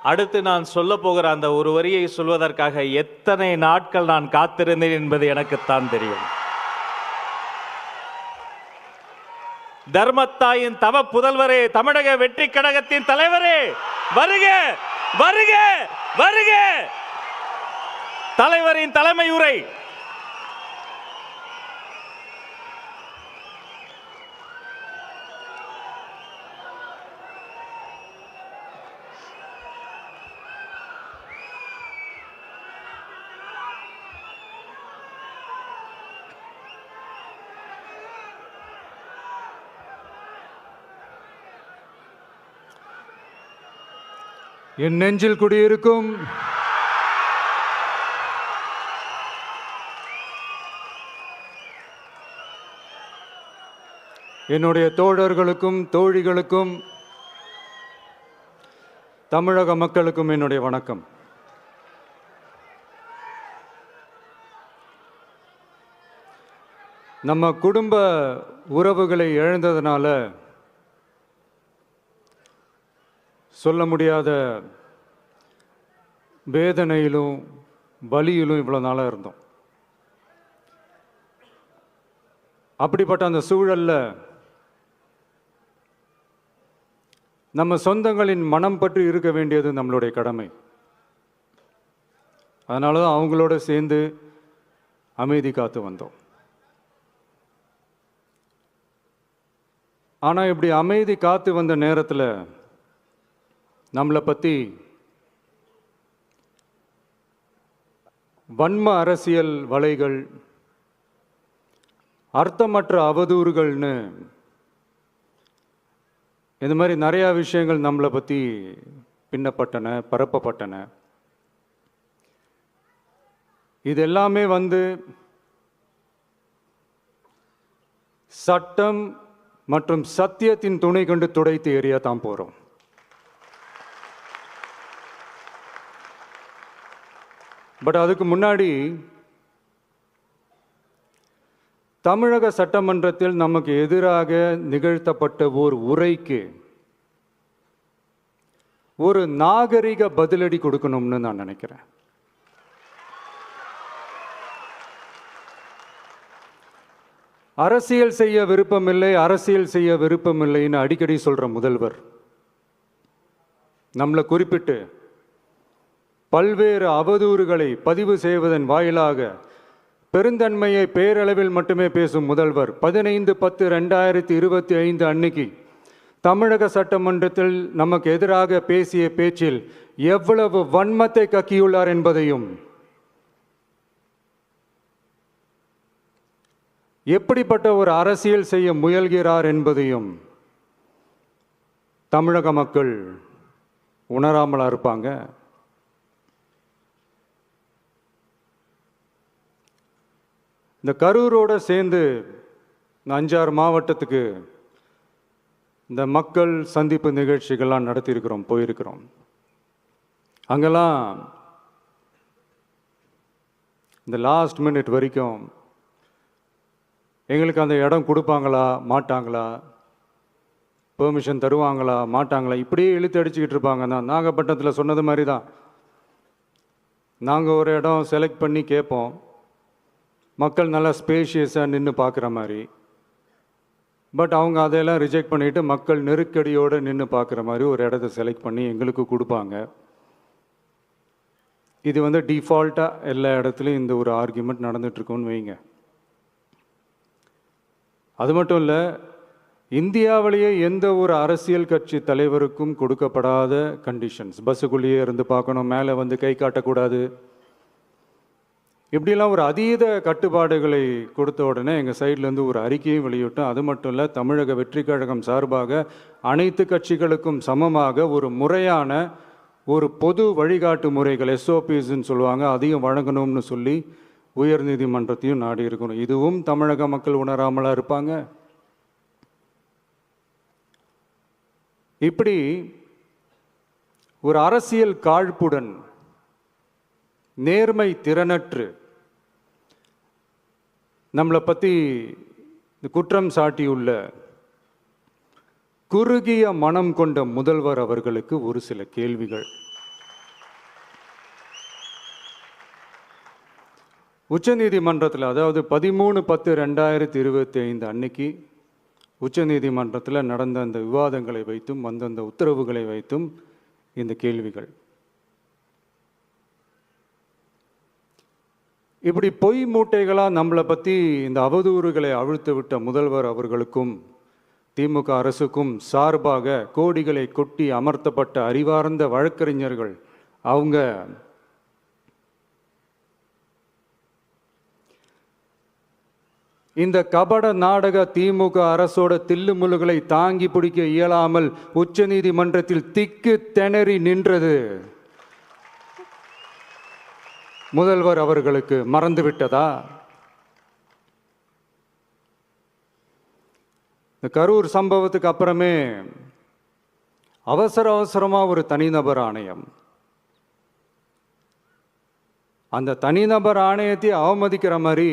அடுத்து நான் சொல்ல போகிற அந்த ஒரு வரியை சொல்வதற்காக எத்தனை நாட்கள் நான் காத்திருந்தேன் என்பது எனக்குத்தான் தெரியும். தர்மத்தாயின் தவ புதல்வரே, தமிழக வெற்றி கழகத்தின் தலைவரே, வருக வருக வருக. தலைவரின் தலைமை உரை. என் நெஞ்சில் குடியிருக்கும் என்னுடைய தோழர்களுக்கும் தோழிகளுக்கும் தமிழக மக்களுக்கும் என்னுடைய வணக்கம். நம்ம குடும்ப உறவுகளை இழந்ததுனால சொல்ல முடியாத வேதனையிலும் வலியிலும் இவ்வளோ நாளாக இருந்தோம். அப்படிப்பட்ட அந்த சூழல்ல நம்ம சொந்தங்களின் மனம் பற்றி இருக்க வேண்டியது நம்மளுடைய கடமை. அதனால தான் அவங்களோட சேர்ந்து அமைதி காத்து வந்தோம். ஆனால் இப்படி அமைதி காத்து வந்த நேரத்தில் நம்மளை பற்றி வன்ம அரசியல் வலைகள், அர்த்தமற்ற அவதூறுகள்னு இந்த மாதிரி நிறையா விஷயங்கள் நம்மளை பற்றி பின்னப்பட்டன, பரப்பப்பட்டன. இது எல்லாமே சட்டம் மற்றும் சத்தியத்தின் துணை கொண்டு துடைத்து எறிய தான் போகிறோம். பட் அதுக்கு முன்னாடி தமிழக சட்டமன்றத்தில் நமக்கு எதிராக நிகழ்த்தப்பட்ட ஓர் உரைக்கு ஒரு நாகரிக பதிலடி கொடுக்கணும்னு நான் நினைக்கிறேன். அரசியல் செய்ய விருப்பமில்லை, அரசியல் செய்ய விருப்பமில்லைன்னு அடிக்கடி சொல்ற முதல்வர் நம்மளை குறிப்பிட்டு பல்வேறு அவதூறுகளை பதிவு செய்வதன் வாயிலாக பெருந்தன்மையை பேரளவில் மட்டுமே பேசும் முதல்வர் 15/10/2025 அன்னைக்கு தமிழக சட்டமன்றத்தில் நமக்கு எதிராக பேசிய பேச்சில் எவ்வளவு வன்மத்தை கக்கியுள்ளார் என்பதையும், எப்படிப்பட்ட ஒரு அரசியல் செய்ய முயல்கிறார் என்பதையும் தமிழக மக்கள் உணராமலா இருப்பாங்க. இந்த கரூரோடு சேர்ந்து 5-6 மாவட்டத்துக்கு இந்த மக்கள் சந்திப்பு நிகழ்ச்சிகள்லாம் நடத்தியிருக்கிறோம், போயிருக்கிறோம். அங்கெல்லாம் இந்த லாஸ்ட் மினிட் வரைக்கும் எங்களுக்கு அந்த இடம் கொடுப்பாங்களா மாட்டாங்களா, பெர்மிஷன் தருவாங்களா மாட்டாங்களா, இப்படியே இழுத்து அடிச்சுக்கிட்டு இருப்பாங்க. தான் நாகப்பட்டினத்தில் சொன்னது மாதிரி தான். நாங்கள் ஒரு இடம் செலக்ட் பண்ணி கேட்போம், மக்கள் நல்லா ஸ்பேஷியஸாக நின்று பார்க்குற மாதிரி. பட் அவங்க அதையெல்லாம் ரிஜெக்ட் பண்ணிவிட்டு மக்கள் நெருக்கடியோடு நின்று பார்க்குற மாதிரி ஒரு இடத்த செலக்ட் பண்ணி எங்களுக்கு கொடுப்பாங்க. இது டிஃபால்ட்டாக எல்லா இடத்துலையும் இந்த ஒரு ஆர்கியூமெண்ட் நடந்துகிட்ருக்கோன்னு வைங்க. அது மட்டும் இல்லை, இந்தியாவிலேயே எந்த ஒரு அரசியல் கட்சி தலைவருக்கும் கொடுக்கப்படாத கண்டிஷன்ஸ். பஸ்ஸுக்குள்ளேயே இருந்து பார்க்கணும், மேலே கை காட்டக்கூடாது, இப்படிலாம் ஒரு அதீத கட்டுப்பாடுகளை கொடுத்த உடனே எங்கள் சைட்லேருந்து ஒரு அறிக்கையும் வெளியிட்டோம். அது மட்டும் இல்லை, தமிழக வெற்றி கழகம் சார்பாக அனைத்து கட்சிகளுக்கும் சமமாக ஒரு முறையான ஒரு பொது வழிகாட்டு முறைகள், SOPஸ்ன்னு சொல்லுவாங்க, அதையும் வழங்கணும்னு சொல்லி உயர் நீதிமன்றத்தையும் நாடி இருக்கணும். இதுவும் தமிழக மக்கள் உணராமலா இருப்பாங்க. இப்படி ஒரு அரசியல் காழ்ப்புடன், நேர்மை திறனற்று நம்மளை பற்றி குற்றம் சாட்டியுள்ள குறுகிய மனம் கொண்ட முதல்வர் அவர்களுக்கு ஒரு சில கேள்விகள். உச்சநீதிமன்றத்தில், அதாவது 13/10/2025 அன்னைக்கு உச்சநீதிமன்றத்தில் நடந்த அந்த விவாதங்களை வைத்தும் அந்தந்த உத்தரவுகளை வைத்தும் இந்த கேள்விகள். இப்படி பொய் மூட்டைகளாக நம்மளை பற்றி இந்த அவதூறுகளை அவிழ்த்து விட்ட முதல்வர் அவர்களுக்கும் திமுக அரசுக்கும் சார்பாக கோடிகளை கொட்டி அமர்த்தப்பட்ட அறிவார்ந்த வழக்கறிஞர்கள் அவங்க இந்த கபட நாடக திமுக அரசோட தில்லுமுல்லுகளை தாங்கி பிடிக்க இயலாமல் உச்ச நீதிமன்றத்தில் திக்கு திணறி நின்றது முதல்வர் அவர்களுக்கு மறந்துவிட்டதா? இந்த கரூர் சம்பவத்துக்கு அப்புறமே அவசரமா ஒரு தனிநபர் ஆணையம், அந்த தனிநபர் ஆணையத்தை அவமதிக்கிற மாதிரி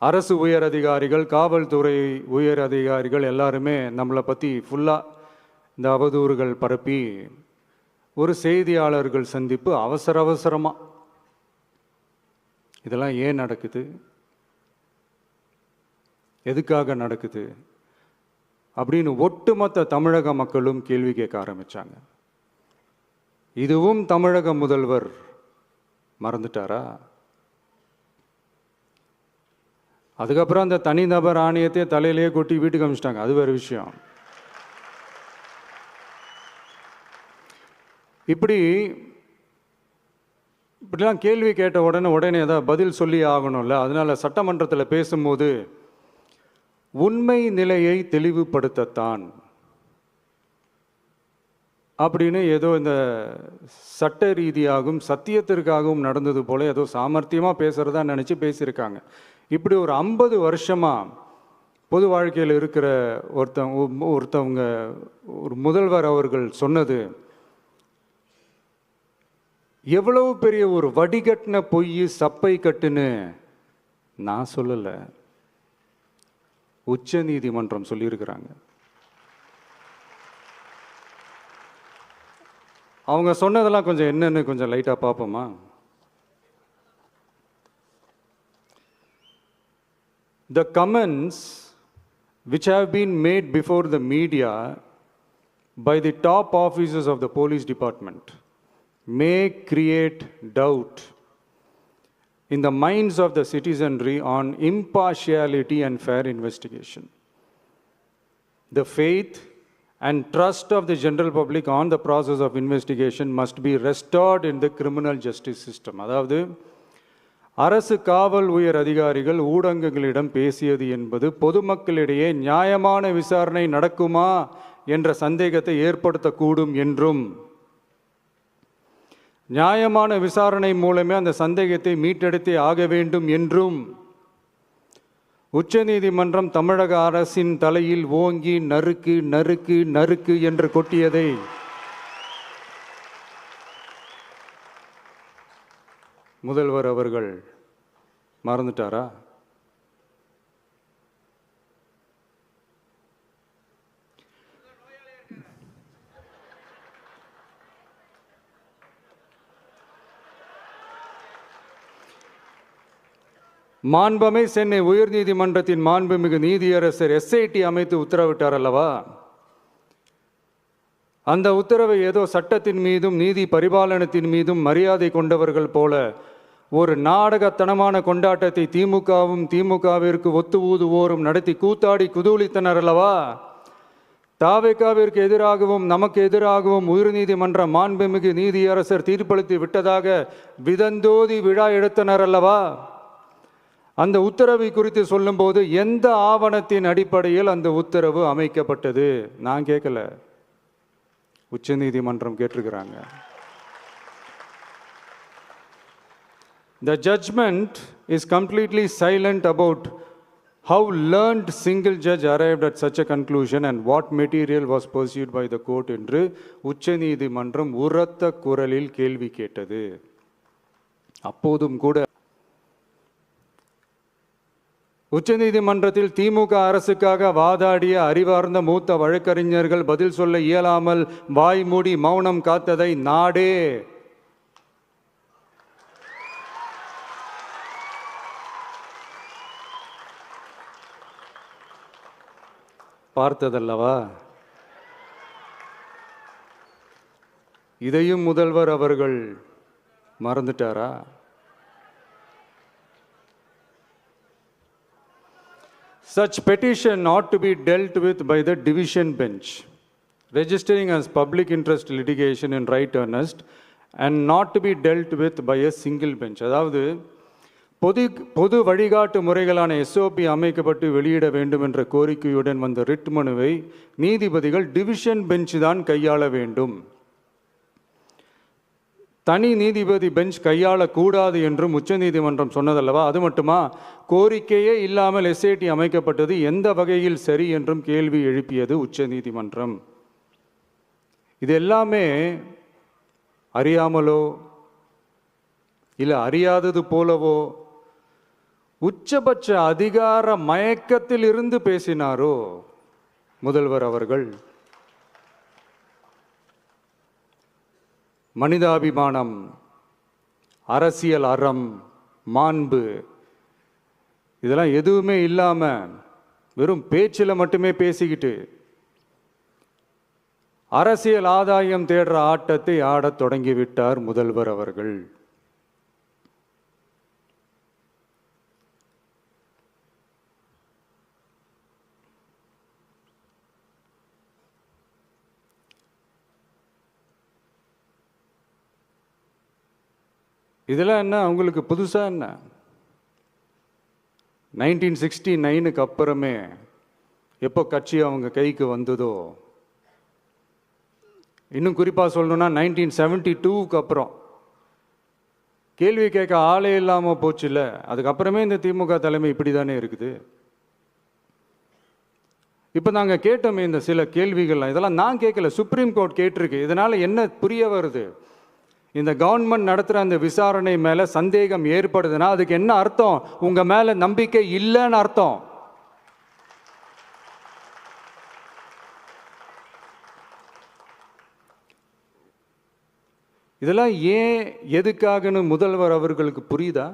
அரசு உயர் அதிகாரிகள், காவல்துறை உயர் அதிகாரிகள் எல்லாருமே நம்மளை பற்றி ஃபுல்லாக இந்த அவதூறுகள் பரப்பி ஒரு செய்தியாளர்கள் சந்திப்பு அவசரமாக. இதெல்லாம் ஏன் நடக்குது, எதுக்காக நடக்குது அப்படின்னு ஒட்டுமொத்த தமிழக மக்களும் கேள்வி கேட்க ஆரம்பிச்சாங்க. இதுவும் தமிழக முதல்வர் மறந்துட்டாரா? அதுக்கப்புறம் அந்த தனிநபர் ஆணையத்தை தலையிலேயே கொட்டி வீட்டுக்கு அனுப்பிச்சிட்டாங்க, அது வேறு விஷயம். இப்படிலாம் கேள்வி கேட்ட உடனே ஏதாவது பதில் சொல்லி ஆகணும்ல. அதனால சட்டமன்றத்தில் பேசும்போது உண்மை நிலையை தெளிவுபடுத்தத்தான் அப்படின்னு ஏதோ இந்த சட்ட ரீதியாகவும் சத்தியத்திற்காகவும் நடந்தது போல ஏதோ சாமர்த்தியமாக பேசுகிறதா நினச்சி பேசியிருக்காங்க. இப்படி ஒரு 50 வருஷமாக பொது வாழ்க்கையில் இருக்கிற ஒருத்தவங்க ஒரு முதல்வர் அவர்கள் சொன்னது எவ்வளவு பெரிய ஒரு வடிகட்டின பொய், சப்பை கட்டுன்னு நான் சொல்லலை, உச்ச நீதிமன்றம் சொல்லியிருக்கிறாங்க. அவங்க சொன்னதெல்லாம் கொஞ்சம் என்னன்னு கொஞ்சம் லைட்டாக பார்ப்போமா? The comments which have been made before the media by the top officers of the police department may create doubt in the minds of the citizenry on impartiality and fair investigation. The faith and trust of the general public on the process of investigation must be restored in the criminal justice system. அதாவது அரசு காவல் உயர் அதிகாரிகள் ஊடகங்களிடம் பேசியது என்பது பொதுமக்களிடையே நியாயமான விசாரணை நடக்குமா என்ற சந்தேகத்தை ஏற்படுத்தக்கூடும் என்றும், நியாயமான விசாரணை மூலமே அந்த சந்தேகத்தை மீட்டெடுத்தே ஆக வேண்டும் என்றும் உச்சநீதிமன்றம் தமிழக அரசின் தலையில் ஓங்கி நறுக்கு நறுக்கு நறுக்கு என்று கொட்டியதை முதல்வர் அவர்கள் மறந்துட்டாரா? மாண்புமை சென்னை உயர்நீதிமன்றத்தின் மாண்புமிகு நீதியரசர் SIT அமைத்து உத்தரவிட்டார் அல்லவா? அந்த உத்தரவை ஏதோ சட்டத்தின் மீதும் நீதி பரிபாலனத்தின் மீதும் மரியாதை கொண்டவர்கள் போல ஒரு நாடகத்தனமான கொண்டாட்டத்தை திமுகவிற்கு ஒத்து ஊதுவோரும் நடத்தி கூத்தாடி குதூளித்தனர் அல்லவா? தாவேகாவிற்கு எதிராகவும் நமக்கு எதிராகவும் உயர்நீதிமன்ற மாண்புமிகு நீதியரசர் தீர்ப்பளித்து விட்டதாக விதந்தோதி விழா எடுத்தனர் அல்லவா? அந்த உத்தரவை குறித்து சொல்லும்போது எந்த ஆவணத்தின் அடிப்படையில் அந்த உத்தரவு அமைக்கப்பட்டது? நான் கேட்கல, உச்சநீதிமன்றம் கேட்டிருக்கிறாங்க. The judgment is completely silent about how learned single judge arrived at such a conclusion and what material was pursued by the court என்று உச்சநீதிமன்றம் உரத்த குரலில் கேள்வி கேட்டது. அப்போதும் கூட உச்சநீதிமன்றத்தில் திமுக அரசுக்காக வாதாடிய அறிவார்ந்த மூத்த வழக்கறிஞர்கள் பதில் சொல்ல இயலாமல் வாய் மூடி மௌனம் காத்ததை நாடே பார்த்ததல்லவா? இதையும் முதல்வர் அவர்கள் மறந்துட்டாரா? Such petition ought to be dealt with by the division bench, registering as public interest litigation in right earnest and not to be dealt with by a single bench. அதாவது பொது வழிகாட்டு முறைகளான எஸ்ஓபி அமைக்கப்பட்டு வெளியிட வேண்டும் என்ற கோரிக்கையுடன் வந்த ரிட் மனுவை நீதிபதிகள் டிவிஷன் பெஞ்ச் தான் கையாள வேண்டும், தனி நீதிபதி பெஞ்ச் கையாளக்கூடாது என்றும் உச்சநீதிமன்றம் சொன்னதல்லவா? அது மட்டுமா, கோரிக்கையே இல்லாமல் எஸ்ஐடி அமைக்கப்பட்டது எந்த வகையில் சரி என்றும் கேள்வி எழுப்பியது உச்சநீதிமன்றம். இது எல்லாமே அறியாமலோ இல்லை அறியாதது போலவோ உச்சபட்ச அதிகார மயக்கத்தில் இருந்து பேசினாரோ முதல்வர் அவர்கள்? மனிதாபிமானம், அரசியல் அறம், மாண்பு இதெல்லாம் எதுவுமே இல்லாம வெறும் பேச்சில் மட்டுமே பேசிக்கிட்டு அரசியல் ஆதாயம் தேடுற ஆட்டத்தை ஆடத் தொடங்கிவிட்டார் முதல்வர் அவர்கள். இதெல்லாம் என்ன அவங்களுக்கு புதுசா? என்ன 1969க்கு அப்புறமே எப்போ கட்சி அவங்க கைக்கு வந்ததோ, இன்னும் குறிப்பாக சொல்லணும்னா 1972க்கு அப்புறம் கேள்வி கேட்க ஆளே இல்லாமல் போச்சுல்ல, அதுக்கப்புறமே இந்த திமுக தலைமை இப்படி தானே இருக்குது. இப்போ நாங்கள் கேட்டோமே இந்த சில கேள்விகள்லாம், இதெல்லாம் நான் கேட்கல, சுப்ரீம் கோர்ட் கேட்டிருக்கு. இதனால் என்ன புரிய வருது? இந்த கவர்மெண்ட் நடத்துகிற அந்த விசாரணை மேலே சந்தேகம் ஏற்படுதுன்னா அதுக்கு என்ன அர்த்தம்? உங்கள் மேலே நம்பிக்கை இல்லைன்னு அர்த்தம். இதெல்லாம் ஏன் எதுக்காகன்னு முதல்வர் அவர்களுக்கு புரியுதா?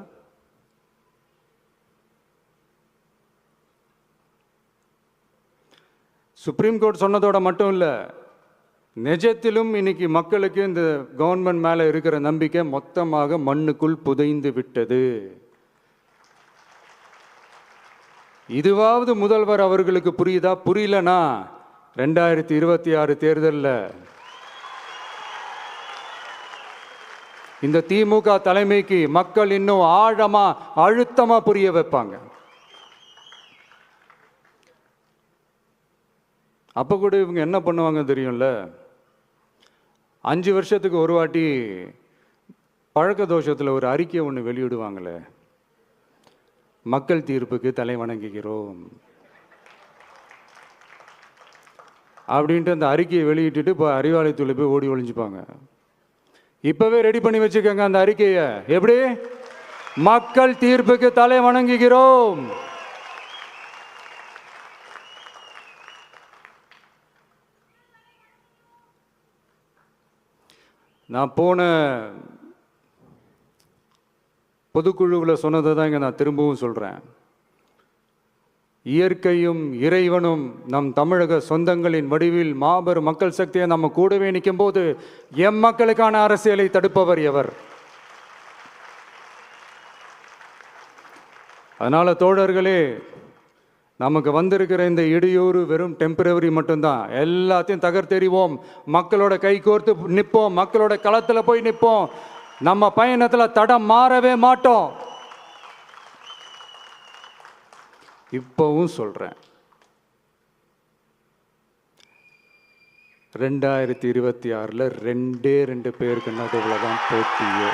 சுப்ரீம் கோர்ட் சொன்னதோட மட்டும் இல்லை, நிஜத்திலும் இன்னைக்கு மக்களுக்கு இந்த கவர்மெண்ட் மேலே இருக்கிற நம்பிக்கை மொத்தமாக மண்ணுக்குள் புதைந்து விட்டது. இதுவாவது முதல்வர் அவர்களுக்கு புரியுதா? புரியலனா 2026 தேர்தலில் இந்த திமுக தலைமைக்கு மக்கள் இன்னும் ஆழமா அழுத்தமா புரிய வைப்பாங்க. அப்போ கூட இவங்க என்ன பண்ணுவாங்க தெரியும்ல, 5 வருஷத்துக்கு ஒரு வாட்டி பழக்க தோஷத்தில் ஒரு அறிக்கை ஒன்று வெளியிடுவாங்களே, மக்கள் தீர்ப்புக்கு தலை வணங்குகிறோம் அப்படின்ட்டு அந்த அறிக்கையை வெளியிட்டுட்டு இப்போ அறிவாலயத்தில் போய் ஓடி ஒளிஞ்சுப்பாங்க. இப்பவே ரெடி பண்ணி வச்சுக்கோங்க அந்த அறிக்கையை. எப்படி? மக்கள் தீர்ப்புக்கு தலை வணங்குகிறோம். நான் போன பொதுக்குழுவில் சொன்னதை தான் இங்கே நான் திரும்பவும் சொல்கிறேன். இயற்கையும் இறைவனும் நம் தமிழக சொந்தங்களின் வடிவில் மாபெரும் மக்கள் சக்தியை நம்ம கூடவே நிற்கும் போது எம் மக்களுக்கான அரசியலை தடுப்பவர் எவர்? அதனால தோழர்களே, நமக்கு வந்திருக்கிற இந்த இடையூறு வெறும் டெம்பரவரி மட்டும்தான். எல்லாத்தையும் தகர்த்தெறிவோம், மக்களோட கை கோர்த்து நிற்போம், மக்களோட களத்தில் போய் நிற்போம். நம்ம பயணத்தில் தடம் மாறவே மாட்டோம். இப்பவும் சொல்றேன், 2026 2 பேருக்கு நடுவில் தான் போட்டியே.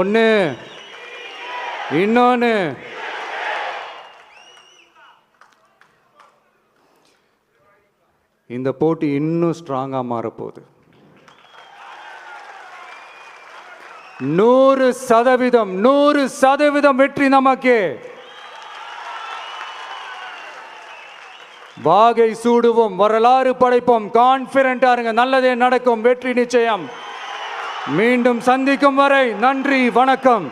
ஒன்று, இன்னொன்று இந்த போட்டி இன்னும் ஸ்ட்ராங்காக மாறப்போகுது. 100% வெற்றி நமக்கு. வாகை சூடுவோம், வரலாறு படைப்போம், கான்பிடென்டா இருங்க, நல்லதே நடக்கும், வெற்றி நிச்சயம். மீண்டும் சந்திக்கும் வரை நன்றி, வணக்கம்.